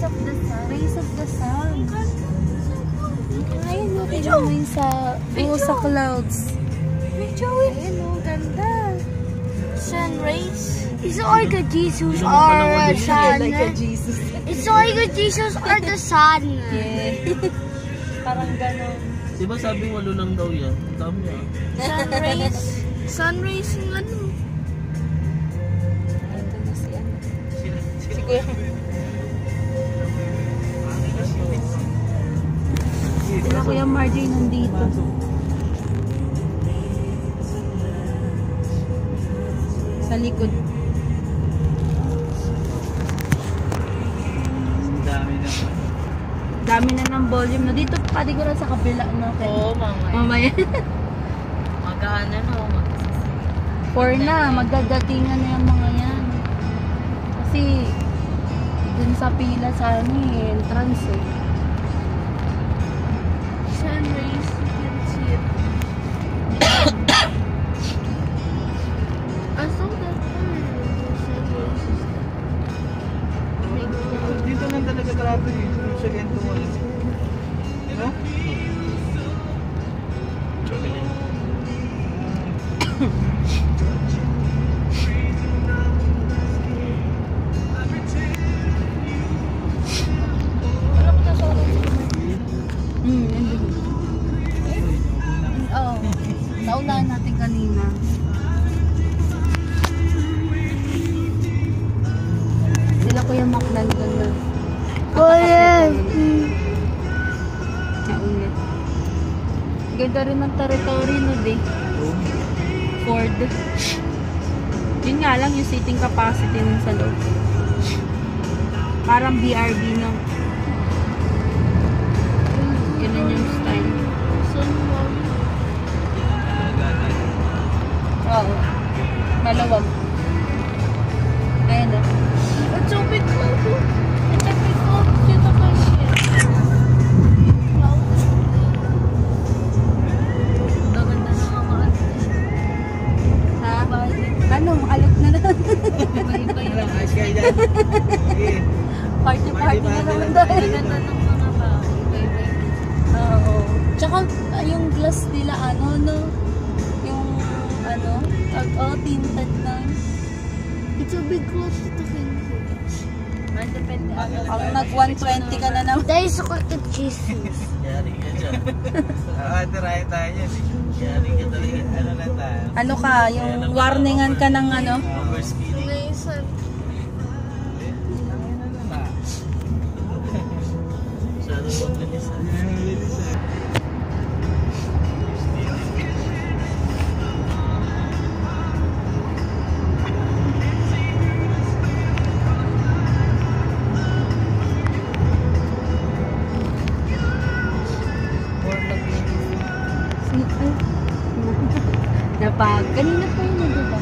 of the sun. Rays of the sun. Ayun, tingnan mo yun sa clouds. Ayun, oh, ganda. Sun rays. It's like a Jesus or a sun. Like a Jesus. It's like a Jesus or the sun. Yeah. Parang ganon. Diba sabi 8 lang daw yan? Ang dami ah. Sun rays. Sun rays yung ano. Ito na si ano. Si Kuya. Sila Kuya Margie nandito. Sa likod. Dami na ng volume. No? Dito pwede ko rin sa kabila. No? Oo, Mamaya. Mag-ano no? 4 na. Magdadatingan na yung mga yan. Kasi dun sa pila sa entrance eh. Sun rays, you can see it. I saw that sun rays is Dito lang talaga grabe eh. Sa gento mo. Diba? Oh, naunahan natin kanina. Sila Kuya Mac nandun na. Kuya! Nauna. Ganda rin ng territory no di. Ford. Yun nga lang yung seating capacity nun sa loob. Parang BRB no. Ganun yung style. Oo. Malawag. Ayan o. It's so big cloud. It's a big cloud. Dito pa siya. Gaganda na nga mga Ha? Ano? Alok na lang. iba-iba yun. Party na naman dahil. Gaganda ng mga bahay. Iba-iba yun. Oo. Tsaka yung glass nila ano no? Yung ano? Tinted na. It's a big cloud. Ito depende. Ang nag-120 ka na naman. Dahil sa kwarto Jesus. Yari ka dyan. Try tayo yan eh. Yari ka talaga. Ano na tayo? Ano ka? Yung warningan ka ng ano? Overspeeding. Mason. Masyado magbilisan. Napag. Kanina pa yun, diba?